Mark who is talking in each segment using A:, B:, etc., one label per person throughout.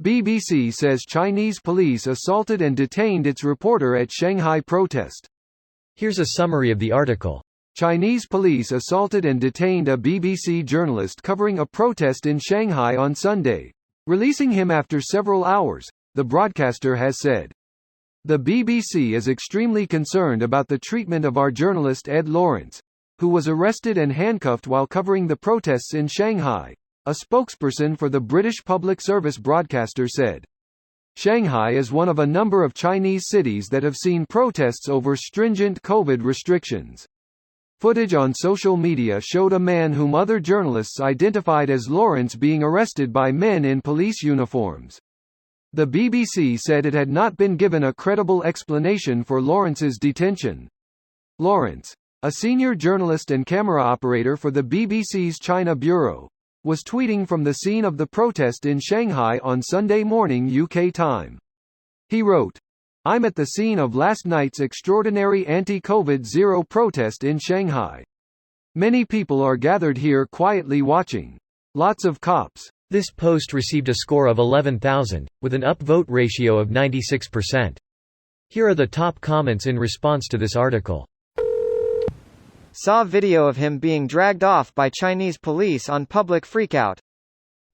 A: BBC says Chinese police assaulted and detained its reporter at Shanghai protest.
B: Here's a summary of the article.
A: Chinese police assaulted and detained a BBC journalist covering a protest in Shanghai on Sunday, releasing him after several hours, the broadcaster has said. The BBC is extremely concerned about the treatment of our journalist Ed Lawrence, who was arrested and handcuffed while covering the protests in Shanghai, a spokesperson for the British Public Service broadcaster said. Shanghai is one of a number of Chinese cities that have seen protests over stringent COVID restrictions. Footage on social media showed a man whom other journalists identified as Lawrence being arrested by men in police uniforms. The BBC said it had not been given a credible explanation for Lawrence's detention. Lawrence, a senior journalist and camera operator for the BBC's China Bureau, was tweeting from the scene of the protest in Shanghai on Sunday morning UK time. He wrote, "I'm at the scene of last night's extraordinary anti-COVID-0 protest in Shanghai. Many people are gathered here quietly watching. Lots of cops."
B: This post received a score of 11,000, with an upvote ratio of 96%. Here are the top comments in response to this article.
C: Saw video of him being dragged off by Chinese police on public freakout.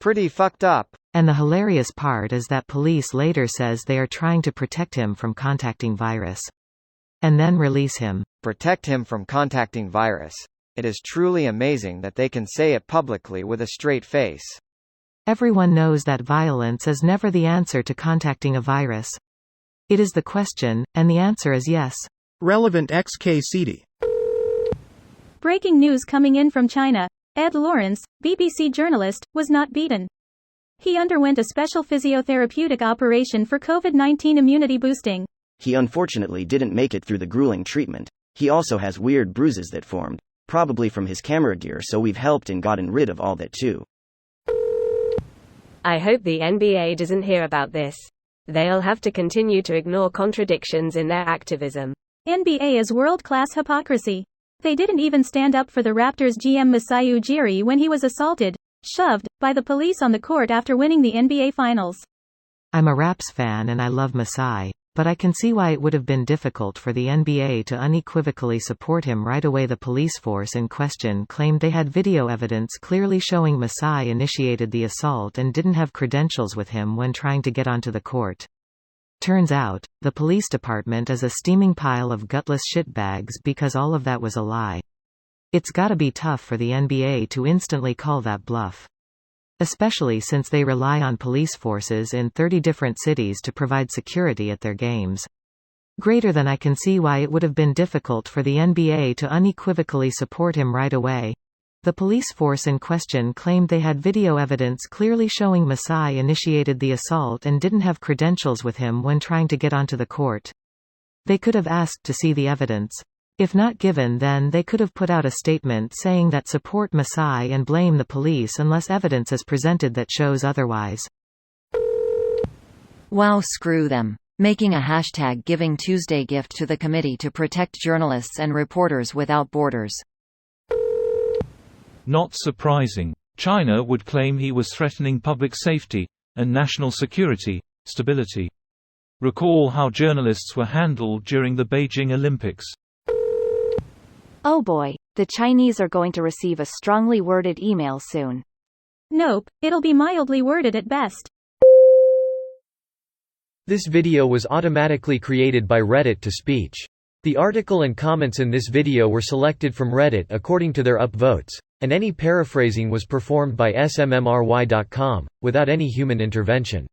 C: Pretty fucked up.
D: And the hilarious part is that police later says they are trying to protect him from contacting virus. And then release him.
C: Protect him from contacting virus. It is truly amazing that they can say it publicly with a straight face.
D: Everyone knows that violence is never the answer to contacting a virus. It is the question, and the answer is yes.
E: Relevant XKCD.
F: Breaking news coming in from China. Ed Lawrence, BBC journalist, was not beaten. He underwent a special physiotherapeutic operation for COVID-19 immunity boosting.
G: He unfortunately didn't make it through the grueling treatment. He also has weird bruises that formed, probably from his camera gear, so we've helped and gotten rid of all that too.
H: I hope the NBA doesn't hear about this. They'll have to continue to ignore contradictions in their activism.
F: NBA is world-class hypocrisy. They didn't even stand up for the Raptors GM Masai Ujiri when he was assaulted, shoved, by the police on the court after winning the NBA Finals.
D: I'm a Raps fan and I love Masai, but I can see why it would have been difficult for the NBA to unequivocally support him right away. The police force in question claimed they had video evidence clearly showing Masai initiated the assault and didn't have credentials with him when trying to get onto the court. Turns out, the police department is a steaming pile of gutless shitbags because all of that was a lie. It's gotta be tough for the NBA to instantly call that bluff. Especially since they rely on police forces in 30 different cities to provide security at their games. Greater than I can see why it would have been difficult for the NBA to unequivocally support him right away. The police force in question claimed they had video evidence clearly showing Masai initiated the assault and didn't have credentials with him when trying to get onto the court. They could have asked to see the evidence. If not given, then they could have put out a statement saying that support Masai and blame the police unless evidence is presented that shows otherwise.
I: Wow, screw them. Making a hashtag Giving Tuesday gift to the Committee to Protect Journalists and Reporters Without Borders.
J: Not surprising. China would claim he was threatening public safety and national security, stability. Recall how journalists were handled during the Beijing Olympics.
K: Oh boy, the Chinese are going to receive a strongly worded email soon.
F: Nope, it'll be mildly worded at best.
B: This video was automatically created by Reddit to speech. The article and comments in this video were selected from Reddit according to their upvotes, and any paraphrasing was performed by smmry.com, without any human intervention.